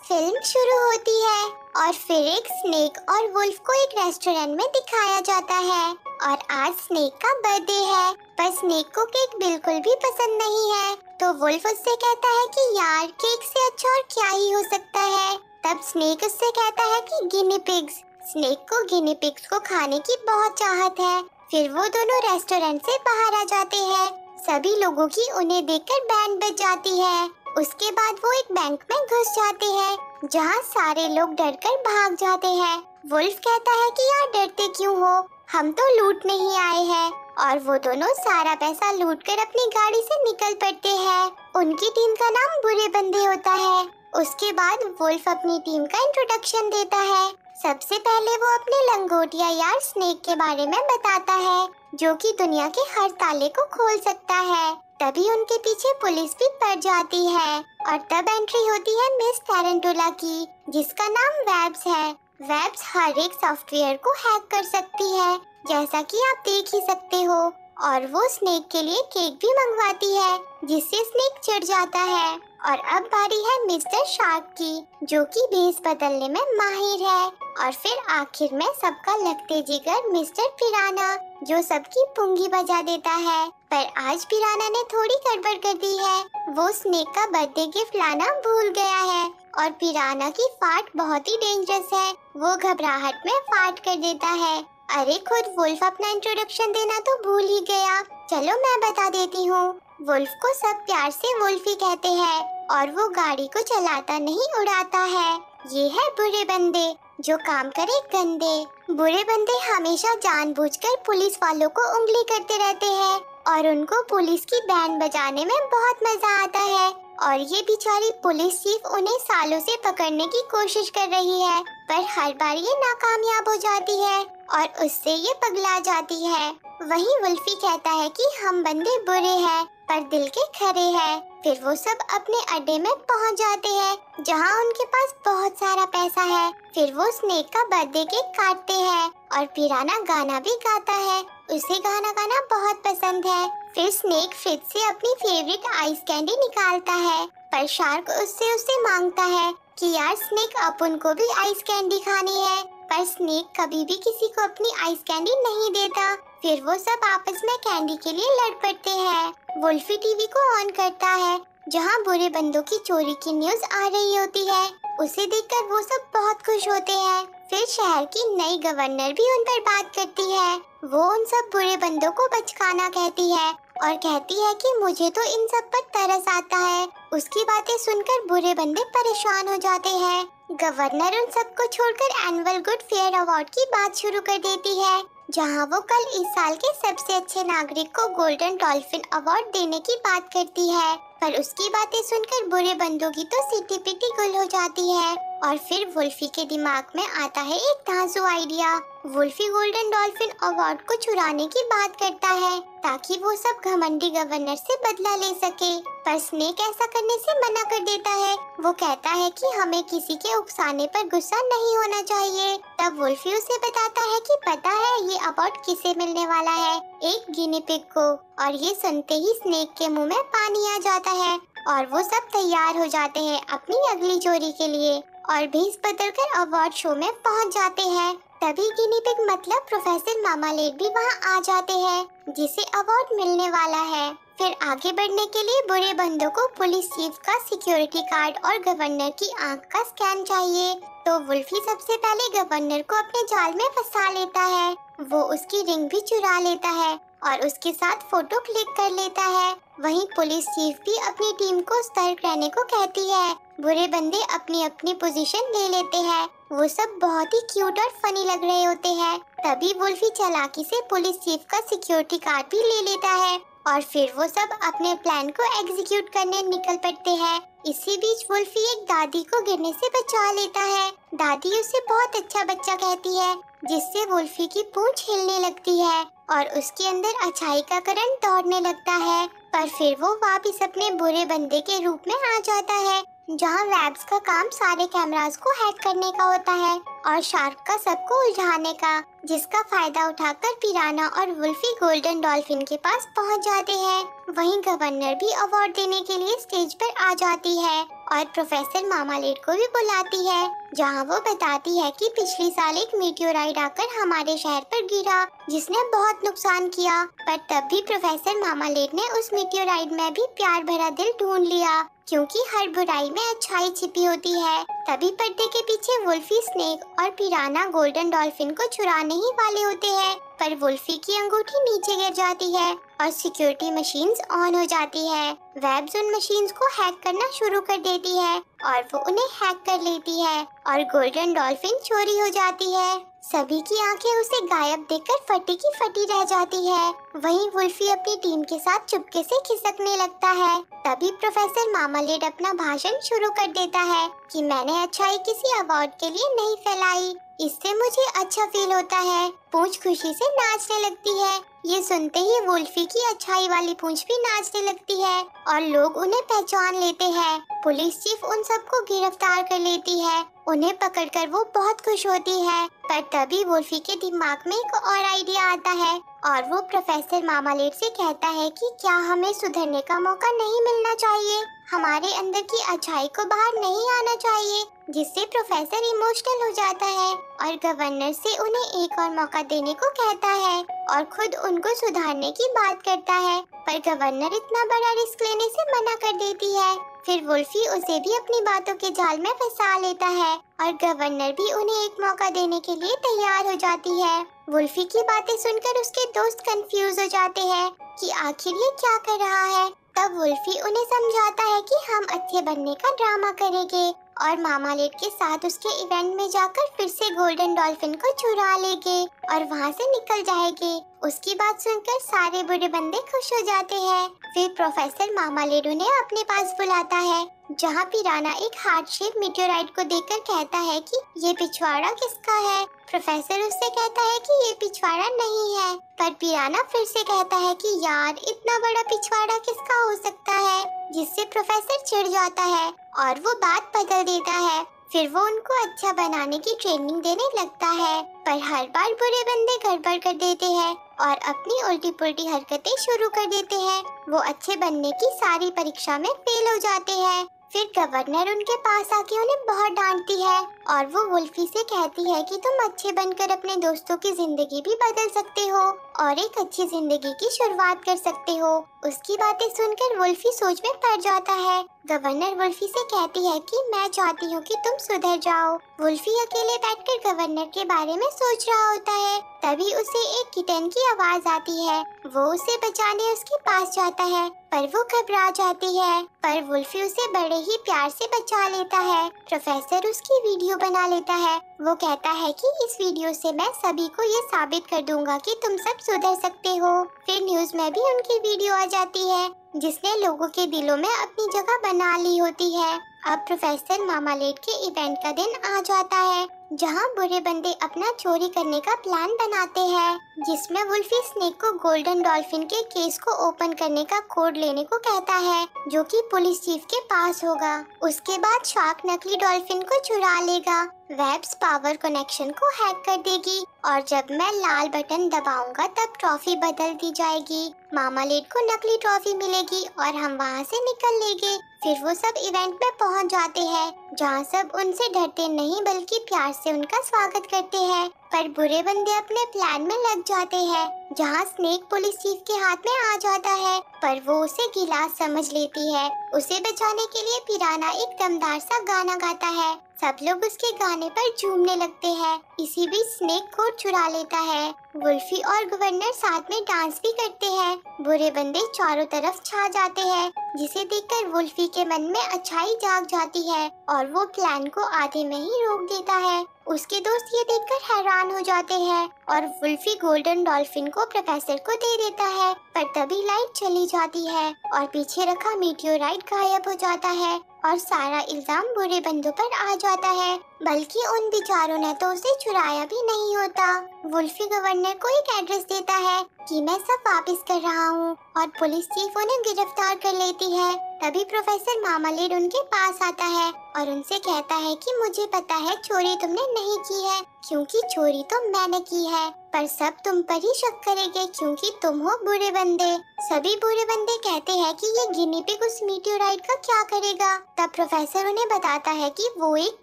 Film शुरू होती है और फिर एक स्नेक और वुल्फ को एक रेस्टोरेंट में दिखाया जाता है और आज स्नेक का बर्थडे है, पर स्नेक को केक बिल्कुल भी पसंद नहीं है। तो वुल्फ उससे कहता है कि यार केक से अच्छा और क्या ही हो सकता है। तब स्नेक उससे कहता है कि गिनी पिग्स। स्नेक को गिनी पिग्स को खाने की बहुत चाहत है। फिर वो दोनों रेस्टोरेंट से बाहर आ जाते हैं। सभी लोगों की उन्हें देखकर बैंड बज जाती है। उसके बाद वो एक बैंक में घुस जाते हैं जहाँ सारे लोग डरकर भाग जाते हैं। वुल्फ कहता है कि यार डरते क्यों हो, हम तो लूट नहीं आए हैं। और वो दोनों सारा पैसा लूटकर अपनी गाड़ी से निकल पड़ते हैं। उनकी टीम का नाम बुरे बंदे होता है। उसके बाद वुल्फ अपनी टीम का इंट्रोडक्शन देता है। सबसे पहले वो अपने लंगोटिया यार स्नेक के बारे में बताता है, जो कि दुनिया के हर ताले को खोल सकता है। तभी उनके पीछे पुलिस भी पड़ जाती है और तब एंट्री होती है मिस टैरेंटुला की, जिसका नाम वेब्स है। वेब्स हर एक सॉफ्टवेयर को हैक कर सकती है, जैसा कि आप देख ही सकते हो। और वो स्नेक के लिए केक भी मंगवाती है, जिससे स्नेक चिढ़ जाता है। और अब बारी है मिस्टर शार्क की, जो कि भेस बदलने में माहिर है। और फिर आखिर में सबका लगते जिगर मिस्टर पिराना, जो सबकी पुंगी बजा देता है। पर आज पिराना ने थोड़ी गड़बड़ कर दी है। वो स्नेक का बर्थडे गिफ्ट लाना भूल गया है और पिराना की फाट बहुत ही डेंजरस है। वो घबराहट में फाट कर देता है। अरे खुद वुल्फ अपना इंट्रोडक्शन देना तो भूल ही गया। चलो मैं बता देती हूँ। वुल्फ को सब प्यार से वुल्फ ही कहते हैं और वो गाड़ी को चलाता नहीं उड़ाता है। ये है बुरे बंदे, जो काम करे गंदे। बुरे बंदे हमेशा जानबूझकर पुलिस वालों को उंगली करते रहते हैं और उनको पुलिस की बैंड बजाने में बहुत मजा आता है। और ये बेचारी पुलिस चीफ उन्हें सालों से पकड़ने की कोशिश कर रही है, पर हर बार ये नाकामयाब हो जाती है और उससे ये पगला जाती है। वहीं वुल्फी कहता है कि हम बंदे बुरे हैं पर दिल के खरे हैं। फिर वो सब अपने अड्डे में पहुंच जाते हैं, जहां उनके पास बहुत सारा पैसा है। फिर वो स्नेक का बर्थडे केक काटते हैं और पिराना गाना भी गाता है। उसे गाना गाना बहुत पसंद है। फिर स्नेक फ्रिज से अपनी फेवरेट आइस कैंडी निकालता है, पर शार्क उससे मांगता है कि यार स्नेक अपन को भी आइस कैंडी खानी है। पर स्नेक कभी भी किसी को अपनी आइस कैंडी नहीं देता। फिर वो सब आपस में कैंडी के लिए लड़ पड़ते हैं। वुल्फी टीवी को ऑन करता है, जहां बुरे बंदों की चोरी की न्यूज आ रही होती है। उसे देखकर वो सब बहुत खुश होते हैं। फिर शहर की नई गवर्नर भी उन पर बात करती है। वो उन सब बुरे बंदों को बचकाना कहती है और कहती है कि मुझे तो इन सब पर तरस आता है। उसकी बातें सुनकर बुरे बंदे परेशान हो जाते हैं। गवर्नर उन सबको छोड़कर एनुअल गुड फेयर अवार्ड की बात शुरू कर देती है, जहां वो कल इस साल के सबसे अच्छे नागरिक को गोल्डन डॉल्फिन अवार्ड देने की बात करती है। पर उसकी बातें सुनकर बुरे बंदों की तो सीटी पिटी गुल हो जाती है। और फिर वुल्फी के दिमाग में आता है एक धांसू idea. Wolfie golden dolphin award को चुराने की बात करता है, ताकि वो सब घमंडी गवर्नर से बदला ले सके। पर स्नेक ऐसा करने से मना कर देता है। वो कहता है कि हमें किसी के उकसाने पर गुस्सा नहीं होना चाहिए। तब वुल्फी उसे बताता है कि पता है ये अवार्ड किसे मिलने वाला है, एक गिनी पिग को। और ये सुनते ही स्नेक के मुंह में पानी आ जाता है और वो सब तैयार हो जाते हैं अपनी अगली चोरी के लिए और भेस बदलकर अवार्ड शो में पहुंच जाते हैं। तभी गिनी पिग मतलब प्रोफेसर मामालेट भी वहां आ जाते हैं, जिसे अवार्ड मिलने वाला है। फिर आगे बढ़ने के लिए बुरे बंदों को पुलिस चीफ का सिक्योरिटी कार्ड और गवर्नर की आंख का स्कैन चाहिए। तो वुल्फी सबसे पहले गवर्नर को अपने जाल में फंसा लेता है। वो उसकी रिंग भी चुरा लेता है और उसके साथ फोटो क्लिक कर लेता है। वहीं पुलिस चीफ भी अपनी टीम को सतर्क रहने को कहती है। बुरे बंदे अपनी अपनी पोजीशन ले लेते हैं। वो सब बहुत ही क्यूट और फनी लग रहे होते हैं। तभी वुल्फी चालाकी से पुलिस चीफ का सिक्योरिटी कार्ड भी ले लेता है और फिर वो सब अपने प्लान को एग्जीक्यूट करने निकल पड़ते हैं। इसी बीच वुल्फी एक दादी को गिरने से बचा लेता है। दादी उसे बहुत अच्छा बच्चा कहती है, जिससे वुल्फी की पूंछ हिलने लगती है और उसके अंदर अच्छाई का करंट दौड़ने लगता है। पर फिर वो वापस अपने बुरे बंदे के रूप में आ जाता है, जहां वेब्स का काम सारे कैमरास को हैक करने का होता है और शार्क का सबको उलझाने का, जिसका फायदा उठाकर पिराना और वुल्फी गोल्डन डॉल्फिन के पास पहुंच जाते हैं। वहीं गवर्नर भी अवार्ड देने के लिए स्टेज पर आ जाती है और प्रोफेसर मामालेट को भी बुलाती है, जहाँ वो बताती है कि पिछले साल एक मीटियोराइट आकर हमारे शहर पर गिरा जिसने बहुत नुकसान किया, पर तब भी प्रोफेसर मामालेट ने उस मीटियोराइट में भी प्यार भरा दिल ढूंढ लिया, क्योंकि हर बुराई में अच्छाई छिपी होती है। तभी पर्दे के पीछे वुल्फी, स्नेक और पिराना गोल्डन डॉल्फिन को चुराने ही वाले होते हैं, पर वुल्फी की अंगूठी नीचे गिर जाती है और सिक्योरिटी मशीन्स ऑन हो जाती है। वेब्स उन मशीन्स को हैक करना शुरू कर देती है और वो उन्हें हैक कर लेती है और गोल्डन डॉल्फिन चोरी हो जाती है। सभी की आंखें उसे गायब देखकर फटी की फटी रह जाती है। वहीं वुल्फी अपनी टीम के साथ चुपके से खिसकने लगता है। तभी प्रोफेसर मामालेट अपना भाषण शुरू कर देता है कि मैंने अच्छाई किसी अवार्ड के लिए नहीं फैलाई, इससे मुझे अच्छा फील होता है। पूंछ खुशी से नाचने लगती है। ये सुनते ही वुल्फी की अच्छाई वाली पूंछ भी नाचने लगती है और लोग उन्हें पहचान लेते हैं। पुलिस चीफ उन सबको गिरफ्तार कर लेती है। उन्हें पकड़कर वो बहुत खुश होती है, पर तभी वुल्फी के दिमाग में एक और आइडिया आता है और वो प्रोफेसर मामालेट से कहता है कि क्या हमें सुधरने का मौका नहीं मिलना चाहिए, हमारे अंदर की अच्छाई को बाहर नहीं आना चाहिए, जिससे प्रोफेसर इमोशनल हो जाता है और गवर्नर से उन्हें एक और मौका देने को कहता है और खुद उनको सुधारने की बात करता है, पर गवर्नर इतना बड़ा रिस्क लेने से मना कर देती है। फिर वुल्फी उसे भी अपनी बातों के जाल में फंसा लेता है और गवर्नर भी उन्हें एक मौका देने के लिए तैयार हो जाती है। वुल्फी की बातें सुनकर उसके दोस्त कंफ्यूज हो जाते हैं कि आखिर ये क्या कर रहा है। तब वुल्फी उन्हें समझाता है कि हम अच्छे बनने का ड्रामा करेंगे और मामालेट के साथ उसके इवेंट में जाकर फिर से गोल्डन डॉल्फिन को चुरा लेंगे और वहाँ से निकल जाएंगे। उसकी बात सुनकर सारे बुरे बंदे खुश हो जाते हैं। फिर प्रोफेसर मामालेट उन्हें अपने पास बुलाता है, जहाँ पिराना एक हार्ट शेप मीटियोराइट को देखकर कहता है कि ये पिछवाड़ा किसका है। प्रोफेसर उससे कहता है कि ये पिछवाड़ा नहीं है, पर पिराना फिर से कहता है कि यार इतना बड़ा पिछवाड़ा किसका हो सकता है, जिससे प्रोफेसर चिढ़ जाता है और वो बात बदल देता है। फिर वो उनको अच्छा बनाने की ट्रेनिंग देने लगता है, पर हर बार बुरे बंदे गड़बड़ कर देते हैं और अपनी उल्टी पुल्टी हरकतें शुरू कर देते हैं। वो अच्छे बनने की सारी परीक्षा में फेल हो जाते हैं। फिर गवर्नर उनके पास आके उन्हें बहुत डांटती है और वो वुल्फी से कहती है कि तुम अच्छे बनकर अपने दोस्तों की जिंदगी भी बदल सकते हो और एक अच्छी जिंदगी की शुरुआत कर सकते हो। उसकी बातें सुनकर वुल्फी सोच में पड़ जाता है। गवर्नर वुल्फी से कहती है कि मैं चाहती हूँ कि तुम सुधर जाओ। वुल्फी अकेले बैठकर गवर्नर के बारे में सोच रहा होता है। तभी उसे एक किटन की आवाज आती है। वो उसे बचाने उसके पास जाता है, पर वो घबरा जाती है, पर वुल्फी उसे बड़े ही प्यार से बचा लेता है। प्रोफेसर उसकी वीडियो बना लेता है। वो कहता है कि इस वीडियो से मैं सभी को ये साबित कर दूंगा कि तुम सब सुधर सकते हो। फिर न्यूज में भी उनकी वीडियो आ जाती है, जिसने लोगों के दिलों में अपनी जगह बना ली होती है। अब प्रोफेसर मामालेट के इवेंट का दिन आ जाता है, जहां बुरे बंदे अपना चोरी करने का प्लान बनाते हैं, जिसमें वुल्फी स्नेक को गोल्डन डॉल्फिन के केस को ओपन करने का कोड लेने को कहता है, जो कि पुलिस चीफ के पास होगा। उसके बाद शार्क नकली डॉल्फिन को चुरा लेगा, वेब्स पावर कनेक्शन को हैक कर देगी और जब मैं लाल बटन दबाऊंगा तब ट्रॉफी बदल दी जाएगी। मामालेट को नकली ट्रॉफी मिलेगी और हम वहाँ से निकल लेंगे। फिर वो सब इवेंट में पहुँच जाते हैं, जहाँ सब उनसे डरते नहीं बल्कि प्यार से उनका स्वागत करते हैं। पर बुरे बंदे अपने प्लान में लग जाते हैं, जहाँ स्नेक पुलिस चीफ के हाथ में आ जाता है, पर वो उसे गिलास समझ लेती है। उसे बचाने के लिए पिराना एक दमदार सा गाना गाता है। सब लोग उसके गाने पर झूमने लगते हैं। इसी बीच स्नेक कोड चुरा लेता है। वुल्फी और गवर्नर साथ में डांस भी करते हैं। बुरे बंदे चारों तरफ छा जाते हैं, जिसे देखकर वुल्फी के मन में अच्छाई जाग जाती है और वो प्लान को आधे में ही रोक देता है। उसके दोस्त ये देखकर हैरान हो जाते हैं और वुल्फी गोल्डन डॉल्फिन को प्रोफेसर को दे देता है, पर तभी लाइट चली जाती है और पीछे रखा मीटियोराइट गायब हो जाता है और सारा इल्जाम बुरे बंदों पर आ जाता है, बल्कि उन बेचारों ने तो उसे चुराया भी नहीं होता। वुल्फी गवर्नर को एक एड्रेस देता है कि मैं सब वापस कर रहा हूँ और पुलिस चीफ उन्हें गिरफ्तार कर लेती है। तभी प्रोफेसर मार्मलेड उनके पास आता है और उनसे कहता है कि मुझे पता है चोरी तुमने नहीं की है, क्योंकि चोरी तो मैंने की है, पर सब तुम पर ही शक करेंगे क्योंकि तुम हो बुरे बंदे। सभी बुरे बंदे कहते हैं कि ये गिनी पिग उस मीटियोराइट का क्या करेगा। तब प्रोफेसर उन्हें बताता है कि वो एक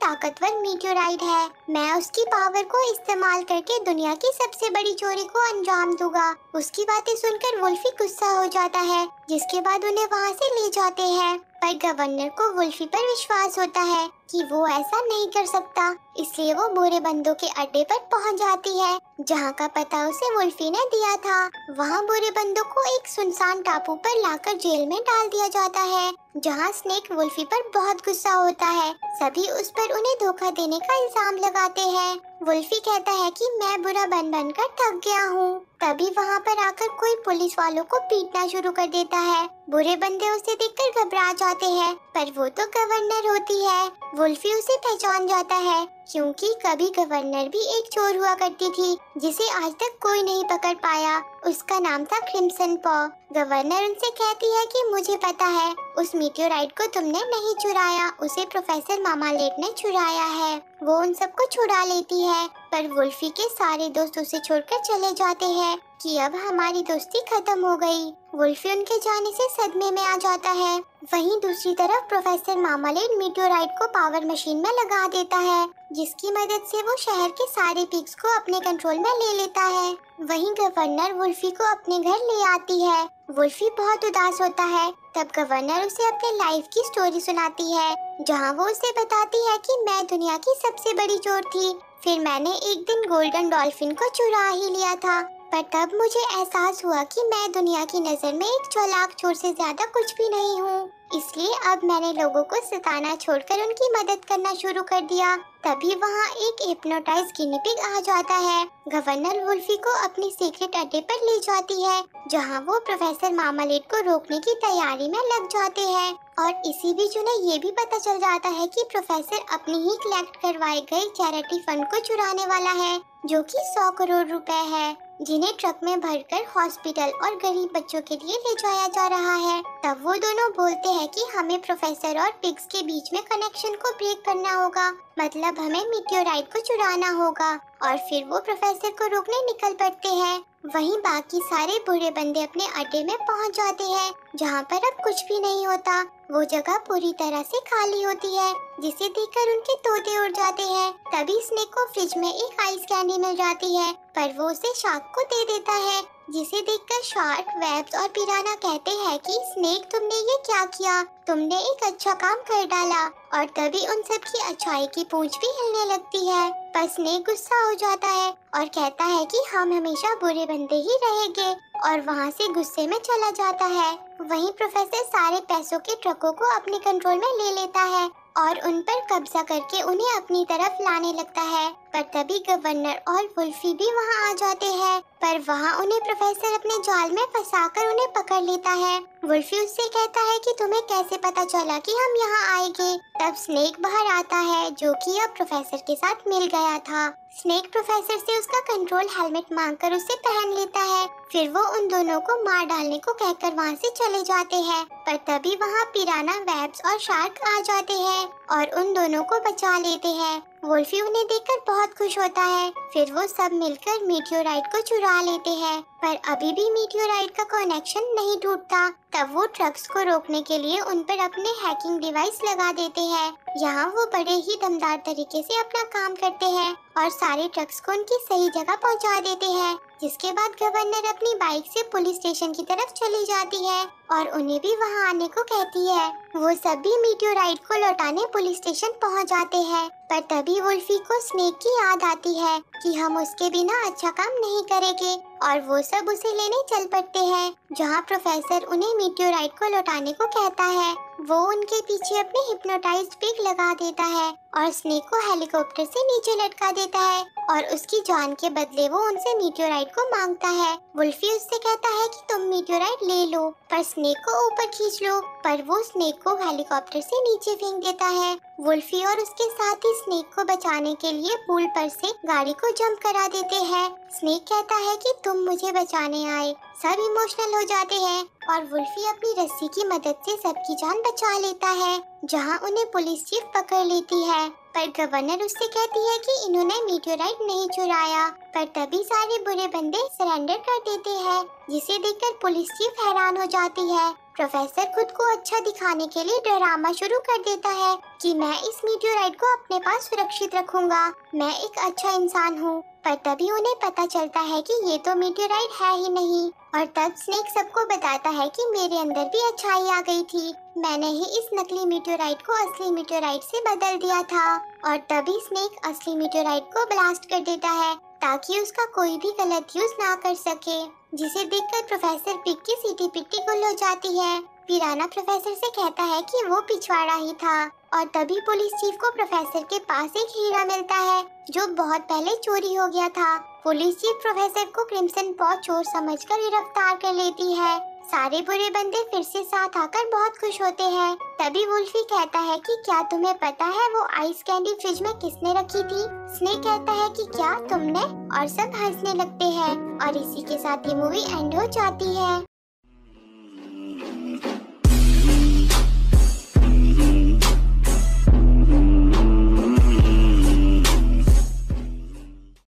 ताकतवर मीटियोराइट है, मैं उसकी पावर को इस्तेमाल करके दुनिया की सबसे बड़ी चोरी को अंजाम दूंगा। उसकी बातें सुनकर वुल्फी गुस्सा हो जाता है, जिसके बाद उन्हें वहाँ से ले जाते हैं। पर गवर्नर को वुल्फी पर विश्वास होता है कि वो ऐसा नहीं कर सकता, इसलिए वो बुरे बंदों के अड्डे पर पहुंच जाती है, जहां का पता उसे वुल्फी ने दिया था। वहां बुरे बंदों को एक सुनसान टापू पर लाकर जेल में डाल दिया जाता है, जहां स्नेक वुल्फी पर बहुत गुस्सा होता है। सभी उस पर उन्हें धोखा देने का इल्जाम लगाते हैं। वुल्फी कहता है कि मैं बुरा बन बनकर थक गया हूँ। तभी वहाँ पर आकर कोई पुलिस वालों को पीटना शुरू कर देता है। बुरे बंदे उसे देखकर घबरा जाते हैं, पर वो तो गवर्नर होती है। वुल्फी उसे पहचान जाता है, क्योंकि कभी गवर्नर भी एक चोर हुआ करती थी, जिसे आज तक कोई नहीं पकड़ पाया। उसका नाम था क्रिम्सन पॉ। गवर्नर उनसे कहती है कि मुझे पता है, उस मीटियोराइट को तुमने नहीं चुराया, उसे प्रोफेसर मार्मलेड ने चुराया है। वो उन सबको छुड़ा लेती है, पर वुल्फी के सारे दोस्त उसे छोड़कर चले जाते हैं कि अब हमारी दोस्ती खत्म हो गई। वुल्फी उनके जाने से सदमे में आ जाता है। वहीं दूसरी तरफ प्रोफेसर मार्मलेड मीटियोराइट को पावर मशीन में लगा देता है, जिसकी मदद से वो शहर के सारे पिग्स को अपने कंट्रोल में ले लेता है। वहीं गवर्नर वुल्फी को अपने घर ले आती है। वुल्फी बहुत उदास होता है। तब गवर्नर उसे अपने लाइफ की स्टोरी सुनाती है, जहां वो उसे बताती है कि मैं दुनिया की सबसे बड़ी चोर थी, फिर मैंने एक दिन गोल्डन डॉल्फिन को चुरा ही लिया था, पर तब मुझे एहसास हुआ कि मैं दुनिया की नजर में एक चालाक चोर से ज्यादा कुछ भी नहीं हूँ, इसलिए अब मैंने लोगों को सताना छोड़कर उनकी मदद करना शुरू कर दिया। तभी वहाँ एक हिप्नोटाइज गिनी पिग आ जाता है। गवर्नर वुल्फी को अपनी सीक्रेट अड्डे पर ले जाती है, जहाँ वो प्रोफेसर मार्मलेड को रोकने की तैयारी में लग जाते हैं। और इसी बीच उन्हें ये भी पता चल जाता है कि प्रोफेसर अपनी ही कलेक्ट करवाए गए चैरिटी फंड को चुराने वाला है, जो कि 100 करोड़ रुपए है, जिन्हें ट्रक में भरकर हॉस्पिटल और गरीब बच्चों के लिए ले जाया जा रहा है। तब वो दोनों बोलते हैं कि हमें प्रोफेसर और पिग्स के बीच में कनेक्शन को ब्रेक करना होगा, मतलब हमें मीटियोराइट को चुराना होगा, और फिर वो प्रोफेसर को रोकने निकल पड़ते हैं। वहीं बाकी सारे बुरे बंदे अपने अड्डे में पहुंच जाते हैं, जहां पर अब कुछ भी नहीं होता। वो जगह पूरी तरह से खाली होती है, जिसे देखकर उनके तोते उड़ जाते हैं। तभी स्नेक को फ्रिज में एक आइस कैंडी मिल जाती है, पर वो उसे शार्क को दे देता है, जिसे देखकर शार्क, वेब्स और पिराना कहते हैं कि स्नेक तुमने ये क्या किया, तुमने एक अच्छा काम कर डाला। और तभी उन सब की अच्छाई की पूंछ भी हिलने लगती है, पर स्नेक गुस्सा हो जाता है और कहता है कि हम हमेशा बुरे बनते ही रहेंगे, और वहाँ से गुस्से में चला जाता है। वहीं प्रोफेसर सारे पैसों के ट्रकों को अपने कंट्रोल में ले लेता है और उन पर कब्जा करके उन्हें अपनी तरफ लाने लगता है। पर तभी गवर्नर और वुल्फी भी वहाँ आ जाते हैं, पर वहाँ उन्हें प्रोफेसर अपने जाल में फंसाकर उन्हें पकड़ लेता है। वुल्फी उससे कहता है कि तुम्हें कैसे पता चला कि हम यहाँ आएंगे। तब स्नेक बाहर आता है, जो कि अब प्रोफेसर के साथ मिल गया था। स्नेक प्रोफेसर से उसका कंट्रोल हेलमेट मांगकर उसे पहन लेता है, फिर वो उन दोनों को मार डालने को कहकर वहाँ से चले जाते हैं। पर तभी वहाँ पिराना, वेब्स और शार्क आ जाते हैं और उन दोनों को बचा लेते हैं। वुल्फी उन्हें देखकर बहुत खुश होता है, फिर वो सब मिलकर मीटियोराइट को चुरा लेते हैं, पर अभी भी मीटियोराइट का कनेक्शन नहीं टूटता। तब वो ट्रक्स को रोकने के लिए उन पर अपने हैकिंग डिवाइस लगा देते हैं। यहाँ वो बड़े ही दमदार तरीके से अपना काम करते हैं और सारे ट्रक्स को उनकी सही जगह पहुँचा देते हैं। जिसके बाद गवर्नर अपनी बाइक से पुलिस स्टेशन की तरफ चली जाती है और उन्हें भी वहाँ आने को कहती है। वो सभी मीटियोराइट को लौटाने पुलिस स्टेशन पहुँच जाते हैं, पर तभी वुल्फी को स्नेक की याद आती है कि हम उसके बिना अच्छा काम नहीं करेंगे, और वो सब उसे लेने चल पड़ते हैं, जहाँ प्रोफेसर उन्हें मीटियोराइट को लौटाने को कहता है। वो उनके पीछे अपने हिप्नोटाइज्ड पिग लगा देता है और स्नेक को हेलीकॉप्टर से नीचे लटका देता है, और उसकी जान के बदले वो उनसे मीटियोराइट को मांगता है। वुल्फी उससे कहता है कि तुम मीटियोराइट ले लो, पर स्नेक को ऊपर खींच लो, पर वो स्नेक को हेलीकॉप्टर से नीचे फेंक देता है। वुल्फी और उसके साथ ही स्नेक को बचाने के लिए पूल पर से गाड़ी को जंप करा देते हैं। स्नेक कहता है कि तुम मुझे बचाने आए। सब इमोशनल हो जाते हैं और वुल्फी अपनी रस्सी की मदद से सबकी जान बचा लेता है, जहां उन्हें पुलिस चीफ पकड़ लेती है। पर गवर्नर उससे कहती है कि इन्होंने मीटेओराइट नहीं चुराया। पर तभी सारे बुरे बंदे सरेंडर कर देते हैं, जिसे देखकर पुलिस चीफ हैरान हो जाती है। प्रोफेसर खुद को अच्छा दिखाने के लिए ड्रामा शुरू कर देता है कि मैं इस मीटेओराइट को अपने पास सुरक्षित रखूंगा, मैं एक अच्छा इंसान हूँ। पर तभी उन्हें पता चलता है कि ये तो मीटेओराइट है ही नहीं। और तब स्नेक सबको बताता है कि मेरे अंदर भी अच्छाई आ गई थी, मैंने ही इस नकली मीटेओराइट को असली मीटेओराइट से बदल दिया था। और तभी स्नेक असली मीटेओराइट को ब्लास्ट कर देता है ताकि उसका कोई भी गलत यूज ना कर सके, जिसे देखकर प्रोफेसर पिग की सीटी पिट्टी गुल हो जाती है। पिराना प्रोफेसर से कहता है कि वो पिछवाड़ा ही था। और तभी पुलिस चीफ को प्रोफेसर के पास एक हीरा मिलता है जो बहुत पहले चोरी हो गया था। पुलिस चीफ प्रोफेसर को क्रिम्सन पॉ चोर समझकर गिरफ्तार कर लेती है। सारे बुरे बंदे फिर से साथ आकर बहुत खुश होते हैं। तभी वुल्फी कहता है कि क्या तुम्हें पता है वो आइस कैंडी फ्रिज में किसने रखी थी? स्नेक कहता है कि क्या तुमने, और सब हंसने लगते हैं। और इसी के साथ ये मूवी एंड हो जाती है।